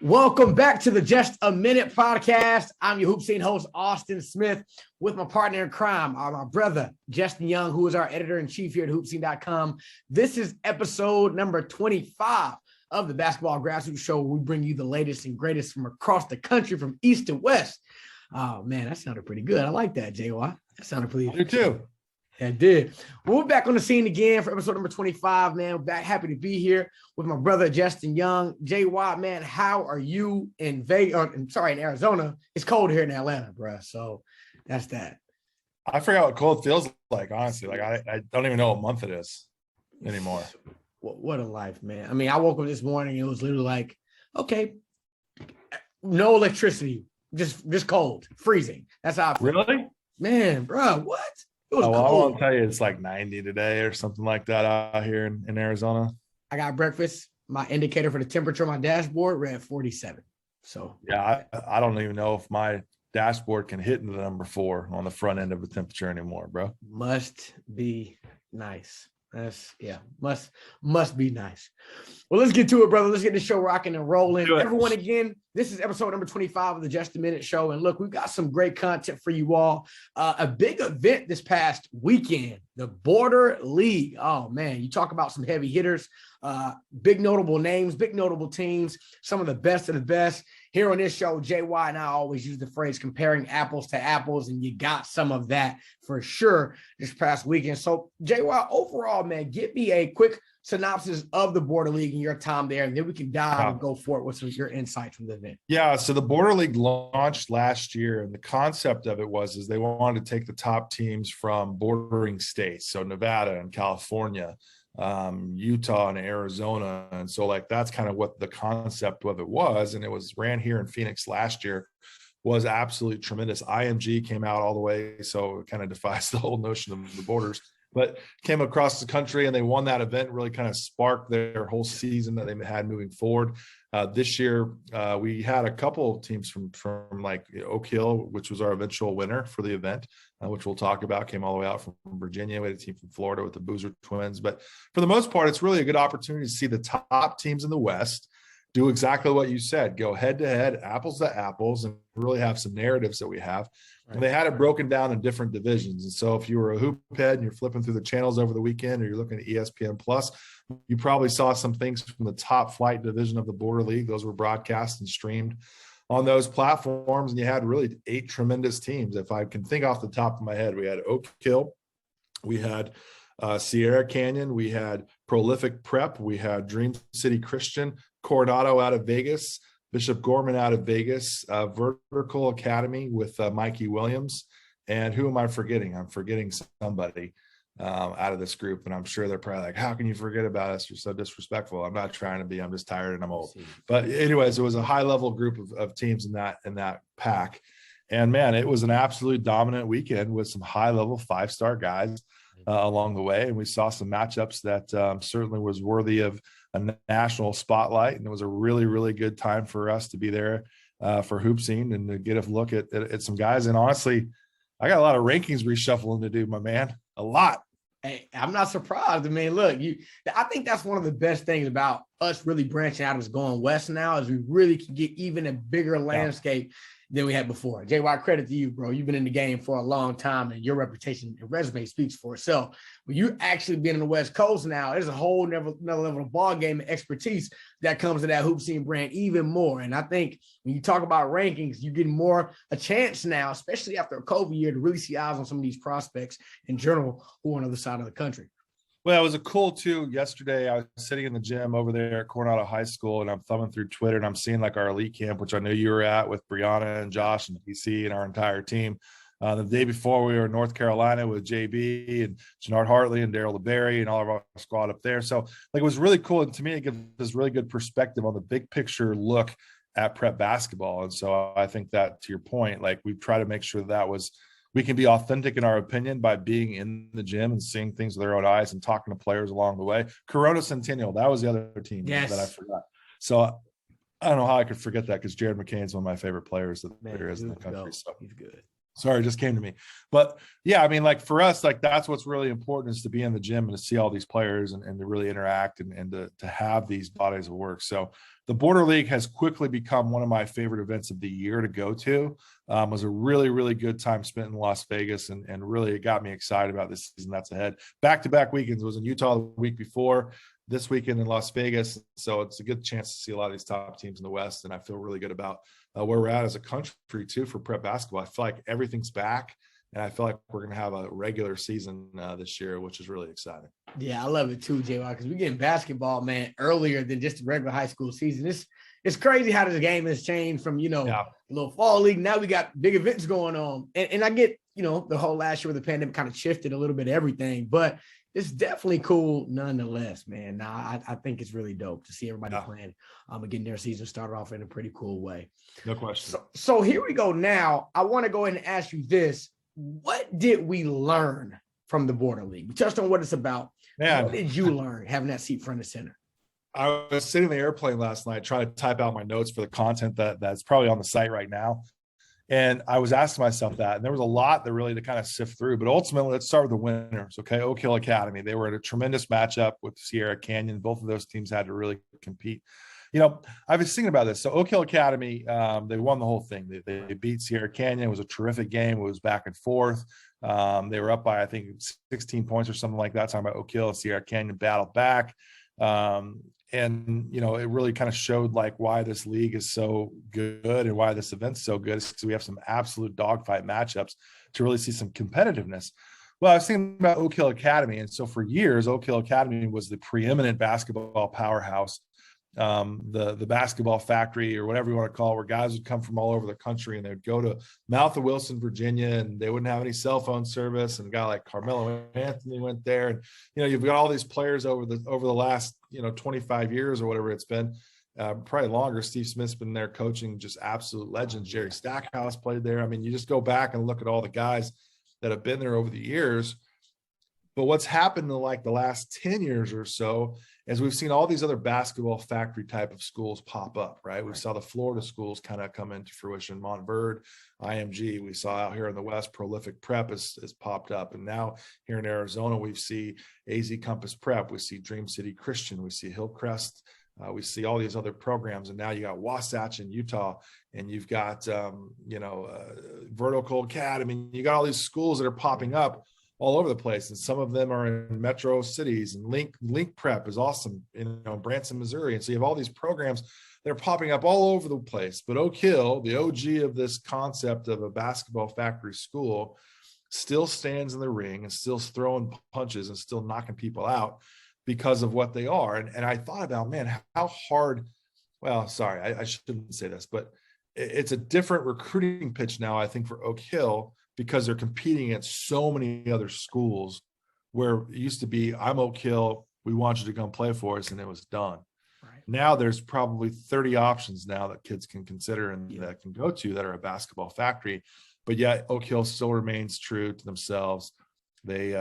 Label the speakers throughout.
Speaker 1: Welcome back to the Just a Minute podcast. I'm your Hoop Scene host, Austin Smith, with my partner in crime, my brother, Justin Young, who is our editor-in-chief here at hoopscene.com. This is episode number 25 of the Basketball Grassroots Show, where we bring you the latest and greatest from across the country, from east to west. Oh, man, that sounded pretty good. I like that, JY. That sounded pretty good.
Speaker 2: You too.
Speaker 1: It did. We're back on the scene again for episode number 25, man. We're back, happy to be here with my brother, Justin Young. JY, man, how are you in in Arizona? It's cold here in Atlanta, bro. So that's that.
Speaker 2: I forgot what cold feels like, honestly. Like, I don't even know what month it is anymore.
Speaker 1: What a life, man. I mean, I woke up this morning and it was literally like, okay, no electricity, just cold, freezing. That's how I feel.
Speaker 2: Really?
Speaker 1: Man, bro, what? It was
Speaker 2: cold.
Speaker 1: cold.
Speaker 2: I won't tell you it's like 90 today or something like that out here in Arizona.
Speaker 1: I got breakfast. My indicator for the temperature on my dashboard read 47. So
Speaker 2: yeah, I don't even know if my dashboard can hit the number 4 on the front end of the temperature anymore, bro.
Speaker 1: Must be nice. Must be nice. Well, let's get to it, brother. Let's get the show rocking and rolling. Everyone, again, this is episode number 25 of the Just a Minute Show. And look, we've got some great content for you all. A big event this past weekend, the Border League. Oh, man, you talk about some heavy hitters, big notable names, big notable teams, some of the best of the best. Here on this show, JY and I always use the phrase comparing apples to apples, and you got some of that for sure this past weekend. So, JY, overall, man, give me a quick synopsis of the Border League and your time there, and then we can dive and go for it with some of your insights from the event.
Speaker 2: Yeah, so the Border League launched last year, and the concept of it was they wanted to take the top teams from bordering states, so Nevada and California, Utah and Arizona. And so like, that's kind of what the concept of it was. And it was ran here in Phoenix last year, was absolutely tremendous. IMG came out all the way. So it kind of defies the whole notion of the borders, but came across the country and they won that event, really kind of sparked their whole season that they had moving forward. This year, we had a couple of teams from like Oak Hill, which was our eventual winner for the event, which we'll talk about, came all the way out from Virginia. We had a team from Florida with the Boozer Twins. But for the most part, it's really a good opportunity to see the top teams in the West do exactly what you said, go head to head, apples to apples, and really have some narratives that we have. Right. And they had it broken down in different divisions. And so if you were a hoop head and you're flipping through the channels over the weekend, or you're looking at ESPN Plus, you probably saw some things from the top flight division of the Border League. Those were broadcast and streamed on those platforms. And you had really 8 tremendous teams. If I can think off the top of my head, we had Oak Hill, we had Sierra Canyon, we had Prolific Prep, we had Dream City Christian, Coronado out of Vegas, Bishop Gorman out of Vegas, Vertical Academy with Mikey Williams. And who am I forgetting? I'm forgetting somebody out of this group. And I'm sure they're probably like, how can you forget about us? You're so disrespectful. I'm not trying to be, I'm just tired and I'm old. But anyways, it was a high level group of teams in that pack. And man, it was an absolute dominant weekend with some high level 5-star guys along the way. And we saw some matchups that certainly was worthy of a national spotlight. And it was a really, really good time for us to be there for Hoop Scene and to get a look at some guys. And honestly, I got a lot of rankings reshuffling to do, my man. A lot.
Speaker 1: Hey, I'm not surprised. I mean, look, I think that's one of the best things about us really branching out, is going west now, is we really can get even a bigger landscape than we had before. JY, credit to you, bro. You've been in the game for a long time, and your reputation and resume speaks for itself. When you actually been in the West Coast now, there's a whole another level of ball game and expertise that comes to that Hoop Scene brand even more. And I think when you talk about rankings, you get more a chance now, especially after a COVID year, to really see eyes on some of these prospects in general who are on the other side of the country.
Speaker 2: Well, it was a cool too. Yesterday, I was sitting in the gym over there at Coronado High School, and I'm thumbing through Twitter, and I'm seeing like our elite camp, which I knew you were at with Brianna and Josh and PC and our entire team. The day before, we were in North Carolina with JB and Jannard Hartley and Daryl LeBerry and all of our squad up there. So like, it was really cool. And to me, it gives this really good perspective on the big picture look at prep basketball. And so I think that, to your point, like, we try to make sure that we can be authentic in our opinion by being in the gym and seeing things with our own eyes and talking to players along the way. Corona Centennial, that was the other team that I forgot. So I don't know how I could forget that, because Jared McCain's one of my favorite players that there is in the country. So
Speaker 1: he's good.
Speaker 2: Sorry, it just came to me. But yeah, I mean, like for us, like that's what's really important is to be in the gym and to see all these players and to really interact and to have these bodies of work. So the Border League has quickly become one of my favorite events of the year to go to. It was a really, really good time spent in Las Vegas and really it got me excited about this season that's ahead. Back-to-back weekends. It was in Utah the week before, this weekend in Las Vegas. So it's a good chance to see a lot of these top teams in the West. And I feel really good about where we're at as a country too for prep basketball. I feel like everything's back. And I feel like we're going to have a regular season this year, which is really exciting.
Speaker 1: Yeah, I love it too, JY, because we're getting basketball, man, earlier than just the regular high school season. It's crazy how this game has changed from, a little fall league. Now we got big events going on. And I get, the whole last year with the pandemic kind of shifted a little bit of everything, but it's definitely cool nonetheless, man. Now, I think it's really dope to see everybody playing and getting their season started off in a pretty cool way.
Speaker 2: No question.
Speaker 1: So here we go now. I want to go ahead and ask you this. What did we learn from the Border League? We touched on what it's about. Man, what did you learn having that seat front and center?
Speaker 2: I was sitting in the airplane last night trying to type out my notes for the content that's probably on the site right now. And I was asking myself that, and there was a lot that really to kind of sift through. But ultimately, let's start with the winners, okay? Oak Hill Academy. They were in a tremendous matchup with Sierra Canyon. Both of those teams had to really compete. I was thinking about this. So Oak Hill Academy, they won the whole thing. They beat Sierra Canyon. It was a terrific game. It was back and forth. They were up by, I think, 16 points or something like that. Talking about Oak Hill and Sierra Canyon battled back. It really kind of showed like why this league is so good and why this event's so good. Because we have some absolute dogfight matchups to really see some competitiveness. Well, I was thinking about Oak Hill Academy. And so for years, Oak Hill Academy was the preeminent basketball powerhouse. The basketball factory or whatever you want to call it, where guys would come from all over the country and they would go to Mouth of Wilson, Virginia, and they wouldn't have any cell phone service. And a guy like Carmelo Anthony went there. And, you've got all these players over the last, 25 years or whatever it's been, probably longer. Steve Smith's been there coaching, just absolute legends. Jerry Stackhouse played there. I mean, you just go back and look at all the guys that have been there over the years. But what's happened in like the last 10 years or so is we've seen all these other basketball factory type of schools pop up, right? We saw the Florida schools kind of come into fruition. Montverde, IMG, we saw out here in the West, Prolific Prep has popped up. And now here in Arizona, we see AZ Compass Prep, we see Dream City Christian, we see Hillcrest, we see all these other programs. And now you got Wasatch in Utah, and you've got, Vertical Academy. You got all these schools that are popping up all over the place. And some of them are in metro cities, and Link Prep is awesome in Branson, Missouri. And so you have all these programs that are popping up all over the place. But Oak Hill, the OG of this concept of a basketball factory school, still stands in the ring and still throwing punches and still knocking people out because of what they are. And I thought about, man, how hard, well, sorry, I shouldn't say this, but it's a different recruiting pitch now, I think, for Oak Hill, because they're competing against so many other schools, where it used to be, I'm Oak Hill, we want you to come play for us, and it was done. Right. Now there's probably 30 options now that kids can consider and that can go to that are a basketball factory. But yet Oak Hill still remains true to themselves. They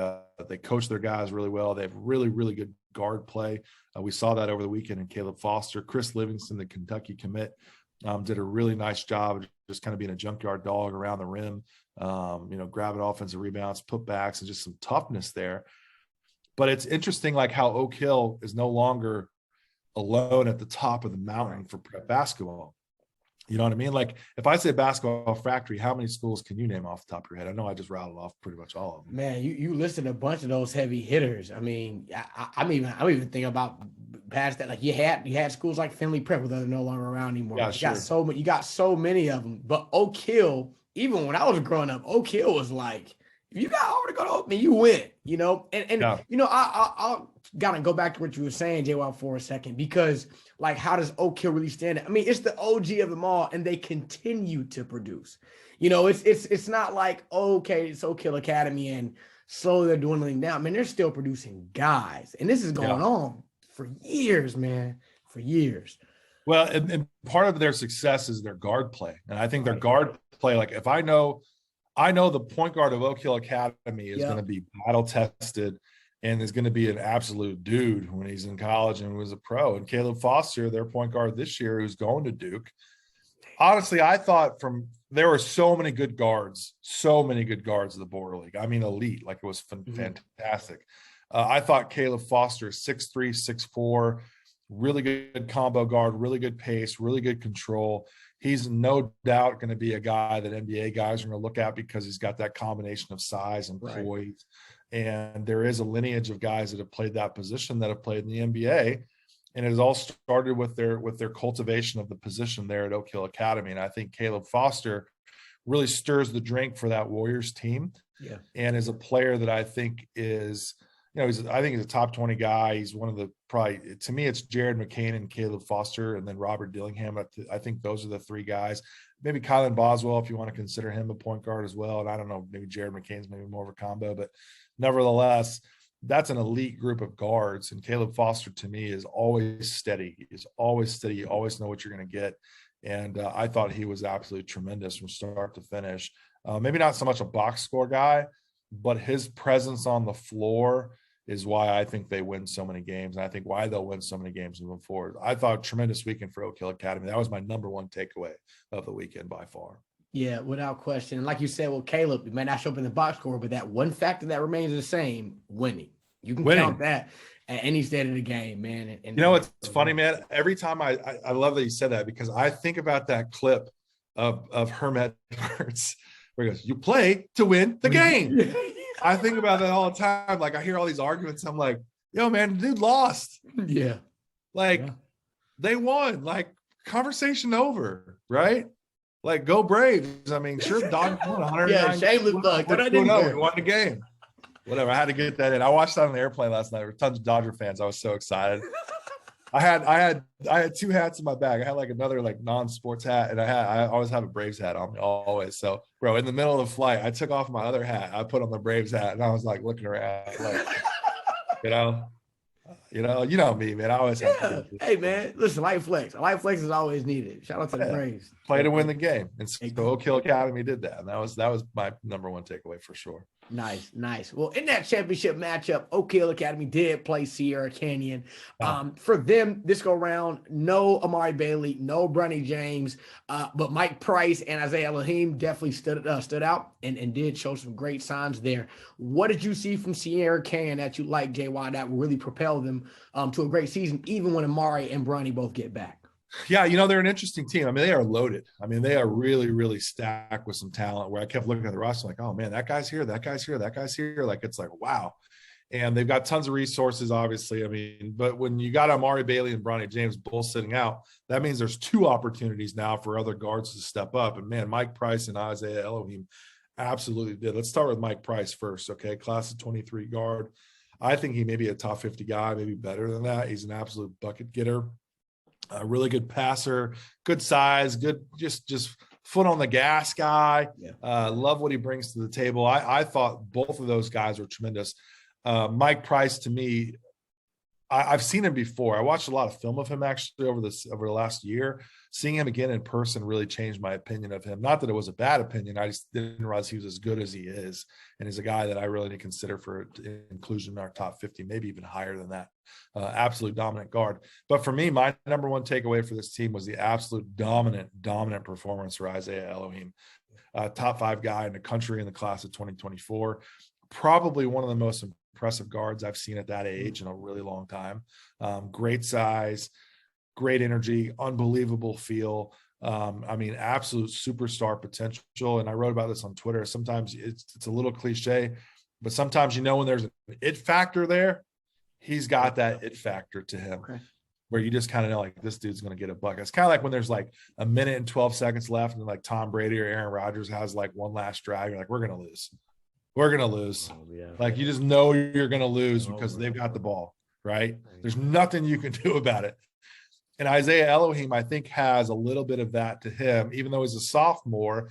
Speaker 2: coach their guys really well. They have really, really good guard play. We saw that over the weekend in Caleb Foster. Chris Livingston, the Kentucky commit, did a really nice job of just kind of being a junkyard dog around the rim, grabbing offensive rebounds, putbacks, and just some toughness there. But it's interesting, like how Oak Hill is no longer alone at the top of the mountain for prep basketball. You know what I mean? Like if I say basketball factory, how many schools can you name off the top of your head? I know I just rattled off pretty much all of them.
Speaker 1: Man, you listed a bunch of those heavy hitters. I mean, I'm even thinking about past that. Like you had schools like Finley Prep, that are no longer around anymore.
Speaker 2: Yeah,
Speaker 1: you got so many of them. But Oak Hill, even when I was growing up, Oak Hill was like, if you got over to go to Oak, man, you win. I'll gotta go back to what you were saying, JY, for a second, because like, how does Oak Hill really stand? I mean, it's the OG of them all, and they continue to produce. It's not like, okay, it's Oak Hill Academy and slowly they're dwindling down. I mean, they're still producing guys, and this is going on for years, man, for years.
Speaker 2: Well, and part of their success is their guard play, and I think their guard play, like if I know the point guard of Oak Hill Academy is going to be battle tested and is going to be an absolute dude when he's in college and was a pro. And Caleb Foster, their point guard this year, who's going to Duke. Honestly, I thought from there were so many good guards of the border league. I mean, elite, like it was fantastic. I thought Caleb Foster, 6'3", 6'4", really good combo guard, really good pace, really good control. He's no doubt going to be a guy that NBA guys are going to look at because he's got that combination of size and poise. Right. And there is a lineage of guys that have played that position that have played in the NBA. And it has all started with their cultivation of the position there at Oak Hill Academy. And I think Caleb Foster really stirs the drink for that Warriors team.
Speaker 1: Yeah.
Speaker 2: And is a player that I think is, I think he's a top 20 guy. He's one of the to me, it's Jared McCain and Caleb Foster and then Robert Dillingham. I think those are the three guys. Maybe Kylan Boswell, if you want to consider him a point guard as well. And I don't know, maybe Jared McCain's maybe more of a combo, but nevertheless, that's an elite group of guards. And Caleb Foster, to me, is always steady. He's always steady. You always know what you're going to get. And I thought he was absolutely tremendous from start to finish. Maybe not so much a box score guy, but his presence on the floor is why I think they win so many games. And I think why they'll win so many games moving forward. I thought tremendous weekend for Oak Hill Academy. That was my number one takeaway of the weekend by far.
Speaker 1: Yeah, without question. And like you said, well, Caleb, you may not show up in the box score, but that one factor that remains the same, winning. You can count that at any state of the game, man. And
Speaker 2: you know, it's funny, man. Every time I love that you said that because I think about that clip of Herm Edwards where he goes, "You play to win the game." I think about that all the time. Like I hear all these arguments. I'm like, yo, man, the dude lost.
Speaker 1: Yeah.
Speaker 2: They won. Like conversation over, right? Like go Braves. I mean, sure, Dodgers won 109.
Speaker 1: Yeah, shameless plug.
Speaker 2: We won the game. Whatever. I had to get that in. I watched that on the airplane last night. There were tons of Dodger fans. I was so excited. I had two hats in my bag. I had like another like non-sports hat, and I always have a Braves hat on me always. So, bro, in the middle of the flight, I took off my other hat. I put on the Braves hat, and I was like looking around, like, you know me, man. I always have
Speaker 1: Hey, man, listen, light flex. Light flex is always needed. Shout out to the Braves.
Speaker 2: Play to win the game, and so Oak Hill Academy did that, and that was my number one takeaway for sure.
Speaker 1: Nice. Well, in that championship matchup, Oak Hill Academy did play Sierra Canyon. For them, this go round, no Amari Bailey, no Bronny James, but Mike Price and Isaiah Elohim definitely stood out and did show some great signs there. What did you see from Sierra Canyon that you like, JY, that will really propel them to a great season, even when Amari and Bronny both get back?
Speaker 2: Yeah, they're an interesting team. I mean, they are loaded. I mean, they are really, really stacked with some talent where I kept looking at the roster like, oh, man, that guy's here, that guy's here, that guy's here. Like, it's like, wow. And they've got tons of resources, obviously. I mean, but when you got Amari Bailey and Bronny James both sitting out, that means there's two opportunities now for other guards to step up. And, man, Mike Price and Isaiah Elohim absolutely did. Let's start with Mike Price first, okay? Class of 23 guard. I think he may be a top 50 guy, maybe better than that. He's an absolute bucket getter. A really good passer, good size, good just foot on the gas guy. Yeah. Love what he brings to the table. I thought both of those guys were tremendous. Mike Price, to me, I've seen him before. I watched a lot of film of him actually over the last year. Seeing him again in person really changed my opinion of him. Not that it was a bad opinion. I just didn't realize he was as good as he is. And he's a guy that I really need to consider for inclusion in our top 50, maybe even higher than that. Absolute dominant guard. But for me, my number one takeaway for this team was the absolute dominant performance for Isaiah Elohim. Top 5 guy in the country in the class of 2024. Probably one of the most impressive guards I've seen at that age in a really long time. Great size, great energy, unbelievable feel. I mean, absolute superstar potential. And I wrote about this on Twitter. Sometimes it's a little cliche, but sometimes when there's an it factor there, he's got that it factor to him. Okay. Where you just kind of know, like, this dude's going to get a bucket. It's kind of like when there's like a minute and 12 seconds left and like Tom Brady or Aaron Rodgers has like one last drive. You're like, we're going to lose. We're going to lose. Oh, yeah. Like, you just know you're going to lose because they've got the ball, right? There's nothing you can do about it. And Isaiah Elohim, I think, has a little bit of that to him, even though he's a sophomore.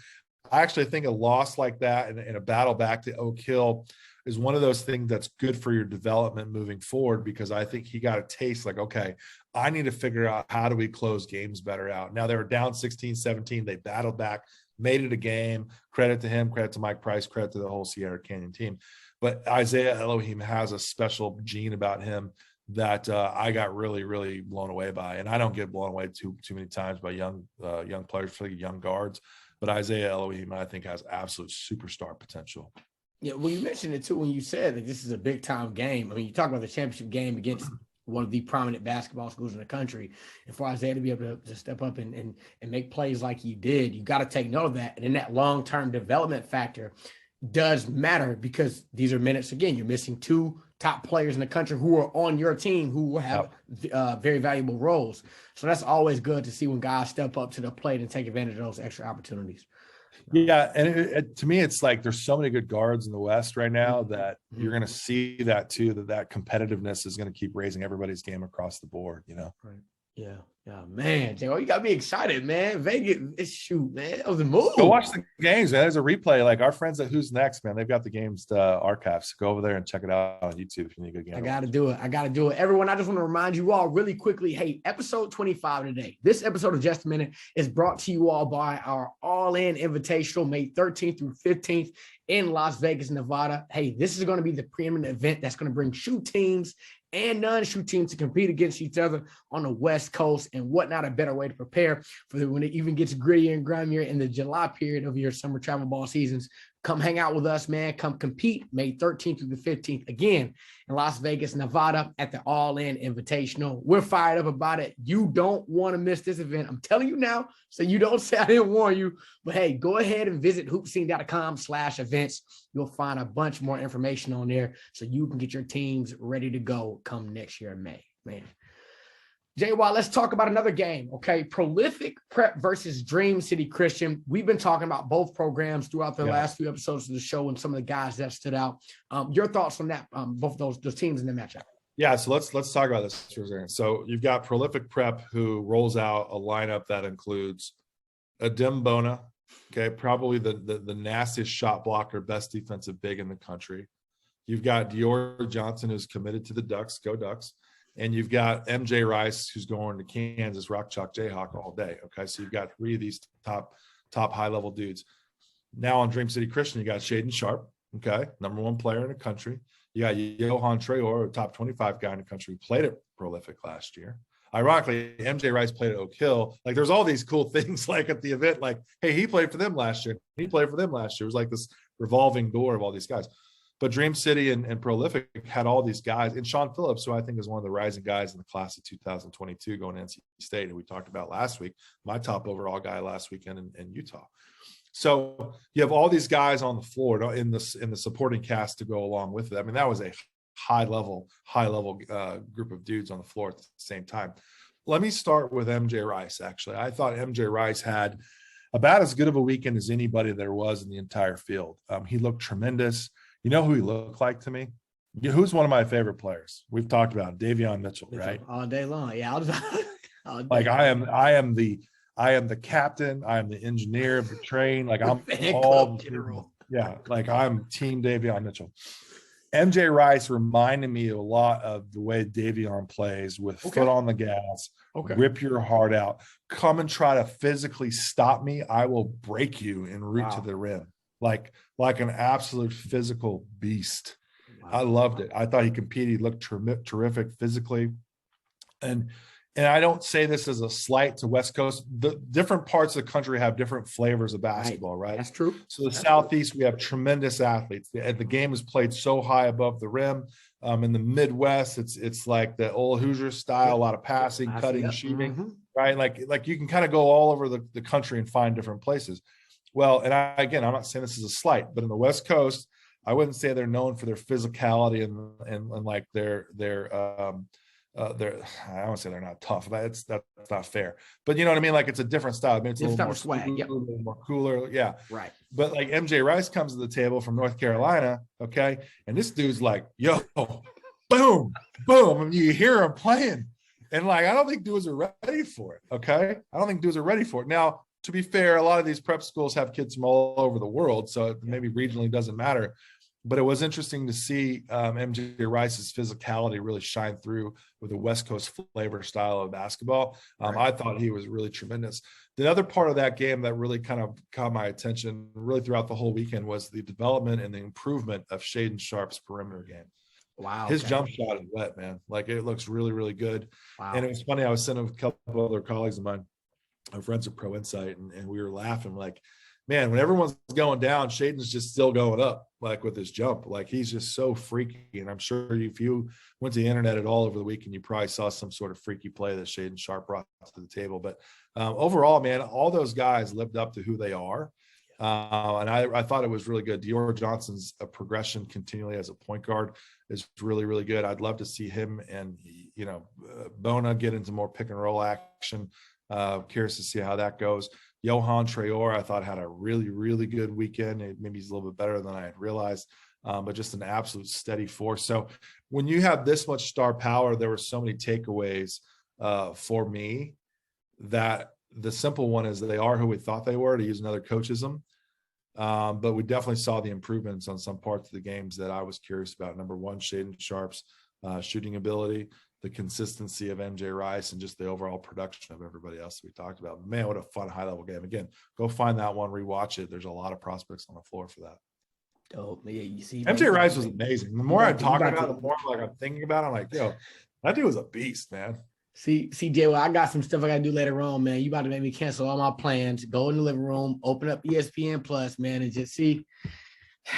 Speaker 2: I actually think a loss like that in a battle back to Oak Hill is one of those things that's good for your development moving forward, because I think he got a taste like, okay, I need to figure out how do we close games better out. Now they were down 16-17. They battled back, made it a game. Credit to him, credit to Mike Price, credit to the whole Sierra Canyon team. But Isaiah Elohim has a special gene about him that I got really, really blown away by. And I don't get blown away too many times by young players, particularly young guards. But Isaiah Elohim, I think, has absolute superstar potential.
Speaker 1: Yeah, well, you mentioned it too when you said that this is a big time game. I mean, you talk about the championship game against one of the prominent basketball schools in the country, and for Isaiah to be able to step up and make plays like he did, you got to take note of that. And then that long-term development factor does matter, because these are minutes. Again, you're missing two top players in the country who are on your team who will have very valuable roles. So that's always good to see when guys step up to the plate and take advantage of those extra opportunities.
Speaker 2: Yeah, and to me, it's like there's so many good guards in the West right now that you're going to see that too, that competitiveness is going to keep raising everybody's game across the board, you know?
Speaker 1: Right. Yeah, man. Jay, you got me excited, man. Vegas, shoot, man. That was a move.
Speaker 2: Go watch the games, man. There's a replay. Like our friends at Who's Next, man, they've got the games archives. Go over there and check it out on YouTube if you need a good game.
Speaker 1: I got to do it. Everyone, I just want to remind you all really quickly, hey, episode 25 today. This episode of Just a Minute is brought to you all by our All In Invitational, May 13th through 15th in Las Vegas, Nevada. Hey, this is going to be the preeminent event that's going to bring shoe teams and non-shoe teams to compete against each other on the West Coast. And what not a better way to prepare for when it even gets grittier and grimier in the July period of your summer travel ball seasons. Come hang out with us, man. Come compete May 13th through the 15th again in Las Vegas, Nevada at the All In Invitational. We're fired up about it. You don't want to miss this event. I'm telling you now, so you don't say I didn't warn you. But hey, go ahead and visit hoopscene.com/events. You'll find a bunch more information on there so you can get your teams ready to go come next year in May, man. JY, let's talk about another game, okay? Prolific Prep versus Dream City Christian. We've been talking about both programs throughout the last few episodes of the show and some of the guys that stood out. Your thoughts on that, both of those teams in the matchup?
Speaker 2: Yeah, so let's talk about this for a second. So you've got Prolific Prep, who rolls out a lineup that includes Adem Bona, okay, probably the nastiest shot blocker, best defensive big in the country. You've got Dior Johnson, who's committed to the Ducks, go Ducks. And you've got MJ Rice, who's going to Kansas, Rock Chalk Jayhawk all day. Okay, so you've got three of these top high-level dudes. Now on Dream City Christian, you got Shaden Sharp, okay, #1 player in the country. You got Johan Traore, a top 25 guy in the country, who played at Prolific last year. Ironically, MJ Rice played at Oak Hill. Like, there's all these cool things, like at the event, like, hey, he played for them last year. He played for them last year. It was like this revolving door of all these guys. But Dream City and Prolific had all these guys, and Sean Phillips, who I think is one of the rising guys in the class of 2022 going to NC State, who we talked about last week, my top overall guy last weekend in Utah. So you have all these guys on the floor in the supporting cast to go along with it. I mean, that was a high level group of dudes on the floor at the same time. Let me start with MJ Rice. Actually, I thought MJ Rice had about as good of a weekend as anybody there was in the entire field. He looked tremendous. You know who he looked like to me? Who's one of my favorite players? We've talked about Davion Mitchell, right?
Speaker 1: All day long. Yeah.
Speaker 2: Like I am the captain. I am the engineer of the train. Like I'm all general. Yeah. Like I'm team Davion Mitchell. MJ Rice reminded me a lot of the way Davion plays, with foot on the gas, rip your heart out, come and try to physically stop me. I will break you en route to the rim. Like an absolute physical beast. Wow. I loved it. I thought he competed. He looked terrific physically. And I don't say this as a slight to West Coast. The different parts of the country have different flavors of basketball, right?
Speaker 1: That's true.
Speaker 2: So the Southeast, we have tremendous athletes. The game is played so high above the rim. In the Midwest, it's like the old Hoosier style, a lot of passing, cutting, shooting, right? Like you can kind of go all over the country and find different places. Well, and I'm not saying this is a slight, but in the West Coast, I wouldn't say they're known for their physicality and like their I don't say they're not tough. That's not fair. But you know what I mean? Like, it's a different style. I mean, it's a little more swag, a little more cooler. Yeah.
Speaker 1: Right.
Speaker 2: But like MJ Rice comes to the table from North Carolina, okay? And this dude's like, yo, boom, boom. And you hear him playing. And like, I don't think dudes are ready for it. Okay. I don't think dudes are ready for it. Now, to be fair, a lot of these prep schools have kids from all over the world, so maybe regionally doesn't matter. But it was interesting to see MJ Rice's physicality really shine through with a West Coast flavor style of basketball. I thought he was really tremendous. The other part of that game that really kind of caught my attention really throughout the whole weekend was the development and the improvement of Shaden Sharp's perimeter game.
Speaker 1: Wow.
Speaker 2: His jump shot is wet, man. Like it looks really, really good.
Speaker 1: Wow.
Speaker 2: And it was funny. I was sitting with a couple other colleagues of mine, our friends at Pro Insight, and we were laughing like, man, when everyone's going down, Shaden's just still going up, like with his jump. Like he's just so freaky. And I'm sure if you went to the internet at all over the weekend, you probably saw some sort of freaky play that Shaden Sharp brought to the table. But overall, man, all those guys lived up to who they are. And I thought it was really good. Dior Johnson's progression continually as a point guard is really, really good. I'd love to see him and, Bona get into more pick and roll action. Curious to see how that goes. Johan Traore, I thought, had a really, really good weekend. Maybe he's a little bit better than I had realized, but just an absolute steady force. So when you have this much star power, there were so many takeaways for me that the simple one is they are who we thought they were, to use another coachism. But we definitely saw the improvements on some parts of the games that I was curious about. Number one, Shaden Sharp's shooting ability, the consistency of MJ Rice, and just the overall production of everybody else we talked about. Man, what a fun high-level game. Again, go find that one, rewatch it. There's a lot of prospects on the floor for that.
Speaker 1: Oh, yeah, you see,
Speaker 2: MJ Rice was amazing. The more I talk about it, the more like I'm thinking about it. I'm like, yo, that dude was a beast, man.
Speaker 1: See, Jay, well, I got some stuff I gotta do later on, man. You about to make me cancel all my plans, go in the living room, open up ESPN Plus, man, and just see.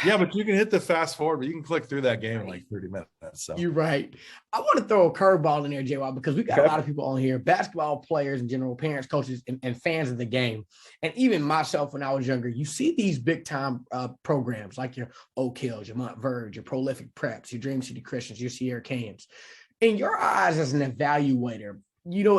Speaker 2: Yeah, but you can hit the fast forward, but you can click through that game in like 30 minutes. So
Speaker 1: you're right. I want to throw a curveball in there, JY, because we got a lot of people on here, basketball players in general, parents, coaches, and fans of the game. And even myself when I was younger, you see these big time programs like your Oak Hills, your Montverge, your Prolific Preps, your Dream City Christians, your Sierra Canyons. In your eyes as an evaluator,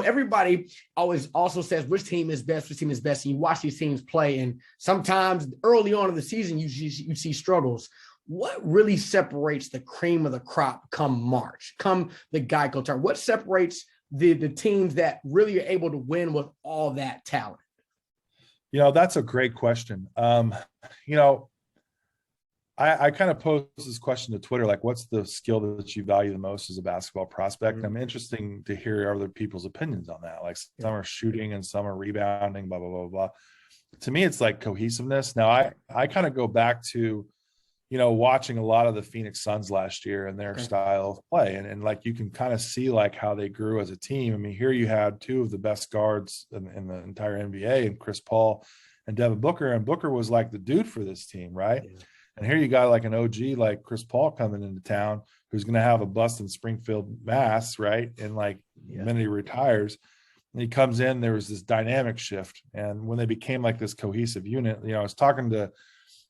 Speaker 1: everybody always also says which team is best, and you watch these teams play, and sometimes early on in the season, you see struggles. What really separates the cream of the crop come March, come the Geico turn? What separates the teams that really are able to win with all that talent?
Speaker 2: That's a great question. I kind of posed this question to Twitter, like, what's the skill that you value the most as a basketball prospect? Mm-hmm. I'm interested to hear other people's opinions on that. Like some are shooting and some are rebounding, blah, blah, blah, blah. To me, it's like cohesiveness. Now, I kind of go back to, watching a lot of the Phoenix Suns last year and their style of play. And like, you can kind of see like how they grew as a team. I mean, here you had two of the best guards in the entire NBA, and Chris Paul and Devin Booker. And Booker was like the dude for this team, right? Yeah. And here you got like an OG like Chris Paul coming into town who's going to have a bust in Springfield, Mass, right? And like the minute he retires, and he comes in, there was this dynamic shift. And when they became like this cohesive unit, I was talking to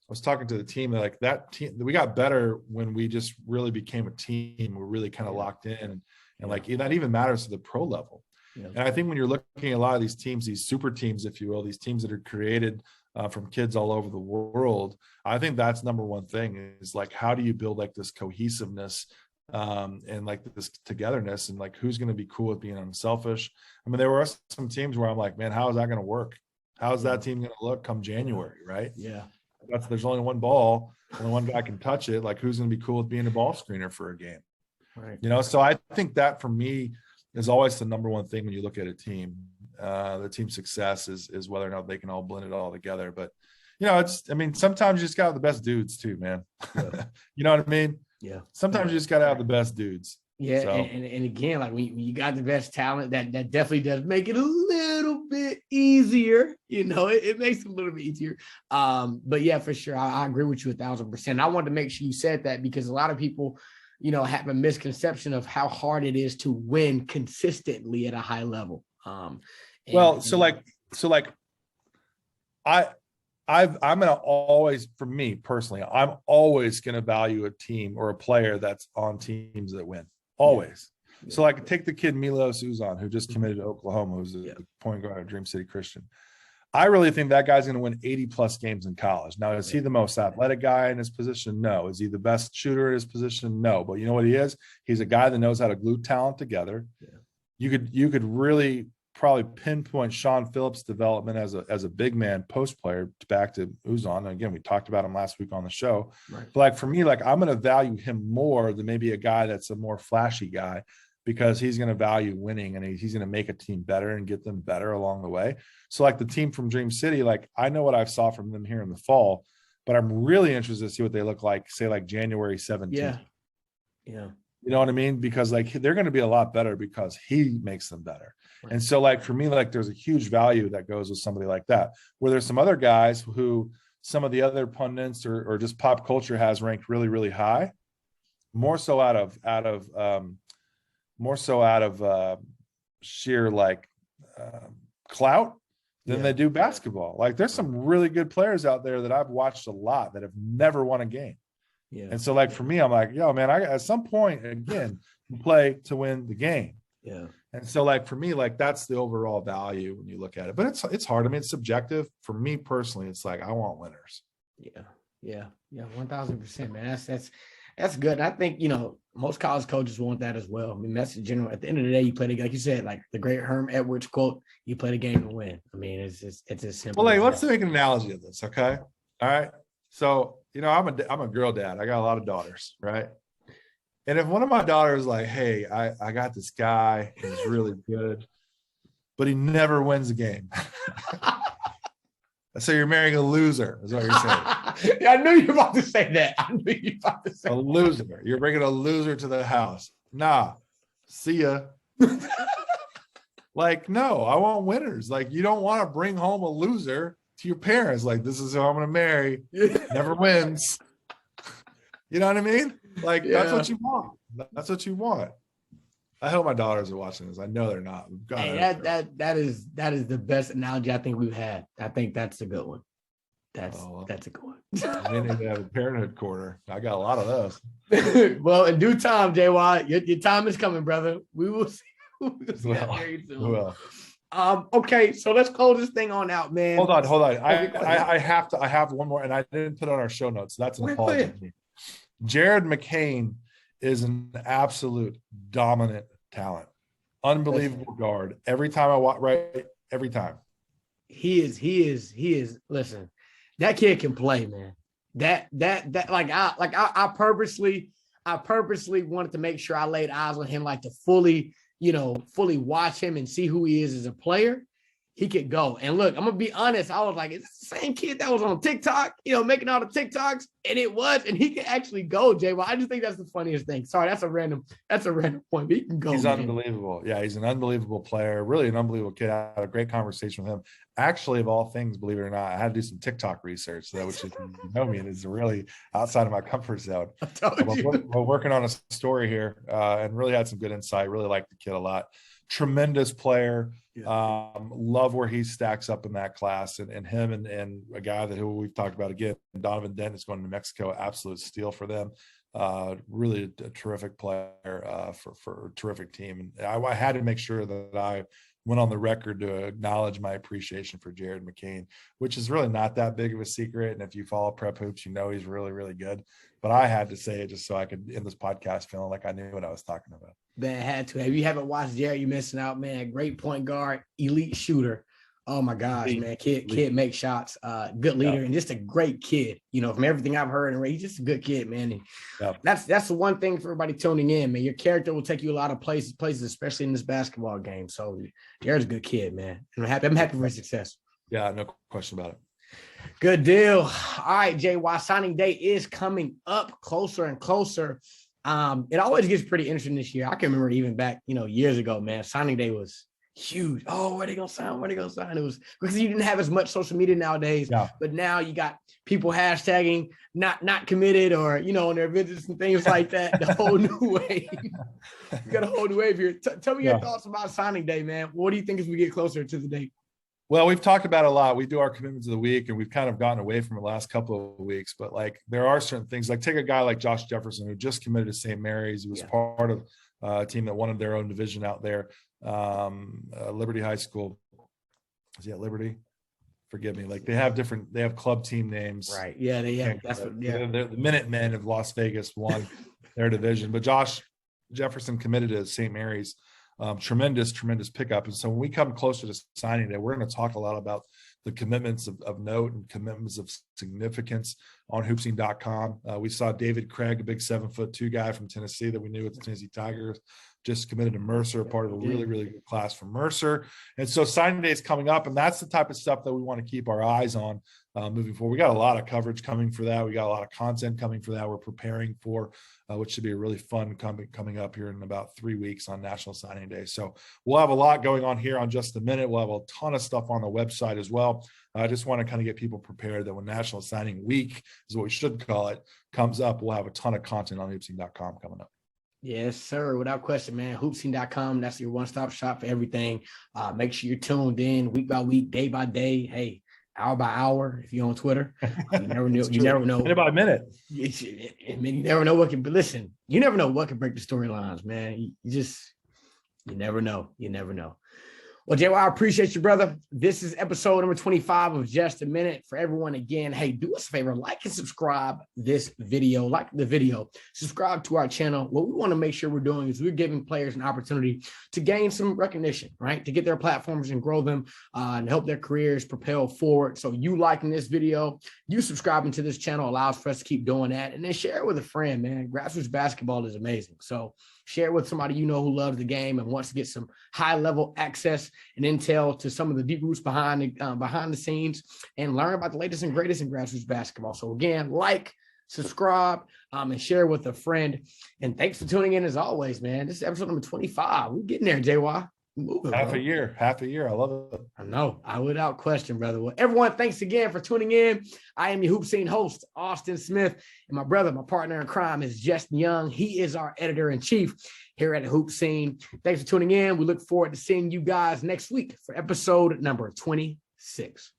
Speaker 2: the team, like that team, we got better when we just really became a team. We're really kind of locked in, and like that even matters to the pro level. Yeah. And I think when you're looking at a lot of these teams, these super teams, if you will, these teams that are created from kids all over the world, I think that's number one thing is like, how do you build like this cohesiveness and like this togetherness, and like who's going to be cool with being unselfish? I mean, there were some teams where I'm like, man, how is that going to work? How is that team going to look come January, right?
Speaker 1: Yeah.
Speaker 2: There's only one ball, only one guy can touch it. Like, who's going to be cool with being a ball screener for a game?
Speaker 1: Right.
Speaker 2: So I think that for me is always the number one thing when you look at a team. The team's success is whether or not they can all blend it all together. But, sometimes you just got to have the best dudes too, man. Yeah. You know what I mean?
Speaker 1: Yeah.
Speaker 2: Sometimes you just got to have the best dudes.
Speaker 1: Yeah. So. And again, like when you got the best talent, that definitely does make it a little bit easier. It makes it a little bit easier. But yeah, for sure. I agree with you 1,000%. I wanted to make sure you said that because a lot of people, have a misconception of how hard it is to win consistently at a high level. I'm gonna always, for me personally, I'm always gonna value a team or a player that's on teams that win. Always. Yeah. So like take the kid Milos Uzan, who just committed to Oklahoma, who's a point guard at Dream City Christian. I really think that guy's going to win 80 plus games in college. Now, is he the most athletic guy in his position? No. Is he the best shooter in his position? No. But you know what he is? He's a guy that knows how to glue talent together. Yeah. You could really probably pinpoint Sean Phillips' development as a big man post player back to Uzan. And again, we talked about him last week on the show. Right. But like for me, like I'm going to value him more than maybe a guy that's a more flashy guy, because he's going to value winning and he's going to make a team better and get them better along the way. So like the team from Dream City, like I know what I saw from them here in the fall, but I'm really interested to see what they look like, say like January 17th. Yeah.
Speaker 2: You know what I mean? Because like they're going to be a lot better because he makes them better.
Speaker 1: Right.
Speaker 2: And so like for me, like there's a huge value that goes with somebody like that, where there's some other guys who some of the other pundits or just pop culture has ranked really, really high, more so out of sheer like clout than they do basketball. Like there's some really good players out there that I've watched a lot that have never won a game. Yeah. And so like for me, I'm like, yo, man, I at some point again, you play to win the game.
Speaker 1: Yeah.
Speaker 2: And so like for me, like that's the overall value when you look at it. But it's hard. I mean, it's subjective. For me personally, it's like I want winners.
Speaker 1: Yeah. 1000%, man. That's good. And I think, most college coaches want that as well. I mean, that's the general. At the end of the day, you play the game, like you said, like the great Herm Edwards quote, you play the game to win. I mean, it's as simple.
Speaker 2: Well, like, let's make an analogy of this, okay? All right. So, I'm a girl dad. I got a lot of daughters, right? And if one of my daughters is like, hey, I got this guy, he's really good, but he never wins a game. So you're marrying a loser, is what you're saying.
Speaker 1: Yeah, I knew you were about to say that.
Speaker 2: A loser. You're bringing a loser to the house. Nah, see ya. Like, no, I want winners. Like, you don't want to bring home a loser to your parents. Like, this is who I'm going to marry. Never wins. You know what I mean? Like, that's what you want. That's what you want. I hope my daughters are watching this. I know they're not.
Speaker 1: Hey, that is the best analogy I think we've had. I think that's a good one. That's a good one.
Speaker 2: I mean, they have a parenthood corner. I got a lot of those.
Speaker 1: Well, in due time, JY, your time is coming, brother. We will see. That very soon. Okay, so let's close this thing on out, man.
Speaker 2: Hold on. I have one more, and I didn't put it on our show notes. That's an apology to me. Jared McCain is an absolute dominant talent. Unbelievable guard. Every time I watch, right? Every time.
Speaker 1: He is. Listen, that kid can play, man. I purposely wanted to make sure I laid eyes on him, like to fully watch him and see who he is as a player. He could go. And look, I'm gonna be honest. I was like, is this the same kid that was on TikTok, making all the TikToks? And it was, and he can actually go, Jay. Well, I just think that's the funniest thing. Sorry, that's a random point. But he can go.
Speaker 2: He's unbelievable. Yeah, he's an unbelievable player, really an unbelievable kid. I had a great conversation with him. Actually, of all things, believe it or not, I had to do some TikTok research, which is, it is really outside of my comfort zone. We're working on a story here, and really had some good insight. Really liked the kid a lot. Tremendous player. Love where he stacks up in that class, and him and a guy who we've talked about again, Donovan Dent, is going to New Mexico. Absolute steal for them. Really a terrific player for a terrific team. And I had to make sure that I went on the record to acknowledge my appreciation for Jared McCain, which is really not that big of a secret. And if you follow Prep Hoops, he's really, really good. But I had to say it just so I could end this podcast feeling like I knew what I was talking about.
Speaker 1: Man, had to. If you haven't watched Jared, you're missing out, man. Great point guard, elite shooter. Oh my gosh, man. Kid makes shots, good leader, and just a great kid. From everything I've heard, and he's just a good kid, man. And that's the one thing for everybody tuning in, man. Your character will take you a lot of places, especially in this basketball game. So Jared's a good kid, man. And I'm happy for his success.
Speaker 2: Yeah, no question about it.
Speaker 1: Good deal. All right, JY, signing day is coming up closer and closer. It always gets pretty interesting this year. I can remember even back, years ago, man, signing day was huge. Oh, where they gonna sign? It was because you didn't have as much social media nowadays. Yeah. But now you got people hashtagging not committed, or on their visits and things like that. The whole new wave. You got a whole new wave here. Tell me your thoughts about signing day, man. What do you think as we get closer to the date?
Speaker 2: Well, we've talked about it a lot. We do our commitments of the week, and we've kind of gotten away from the last couple of weeks. But there are certain things, like take a guy like Josh Jefferson, who just committed to St. Mary's. He was part of a team that wanted their own division out there. Liberty High School. Is he at Liberty? Forgive me. They have club team names.
Speaker 1: Right. Yeah.
Speaker 2: The Minutemen of Las Vegas won their division. But Josh Jefferson committed to St. Mary's. Tremendous pickup. And so when we come closer to signing day, we're going to talk a lot about the commitments of note and commitments of significance on hoopscene.com. We saw David Craig, a big 7'2" guy from Tennessee that we knew with the Tennessee Tigers, just committed to Mercer, part of a really, really good class from Mercer. And so signing day is coming up, and that's the type of stuff that we want to keep our eyes on moving forward. We got a lot of coverage coming for that. We got a lot of content coming for that. We're preparing for, which should be a really fun coming up here in about 3 weeks on National Signing Day. So we'll have a lot going on here on Just a Minute. We'll have a ton of stuff on the website as well. I just want to kind of get people prepared that when National Signing Week is what we should call it comes up, we'll have a ton of content on hoopscene.com coming up.
Speaker 1: Yes, sir. Without question, man. Hoopscene.com. That's your one-stop shop for everything. Make sure you're tuned in week by week, day by day. Hey, hour by hour. If you're on Twitter, you never know. You never know.
Speaker 2: Minute by minute.
Speaker 1: I mean, you never know what can. But listen, you never know what can break the storylines, man. You never know. You never know. Well, Jay, I appreciate you, brother. This is episode number 25 of Just a Minute. For everyone, again, hey, do us a favor, like and subscribe this video, like the video, subscribe to our channel. What we want to make sure we're doing is we're giving players an opportunity to gain some recognition, right? To get their platforms and grow them and help their careers propel forward. So you liking this video, you subscribing to this channel allows for us to keep doing that. And then share it with a friend, man. Grassroots basketball is amazing. So share it with somebody you know who loves the game and wants to get some high-level access and intel to some of the deep roots behind the scenes and learn about the latest and greatest in grassroots basketball. So again, like, subscribe, and share with a friend. And thanks for tuning in as always, man. This is episode number 25. We're getting there, JY. Moving,
Speaker 2: half a year. I love it.
Speaker 1: I know. Without question, brother. Well, everyone, thanks again for tuning in. I am your Hoop Scene host, Austin Smith, and my brother, my partner in crime, is Justin Young. He is our editor-in-chief here at the Hoop Scene. Thanks for tuning in. We look forward to seeing you guys next week for episode number 26.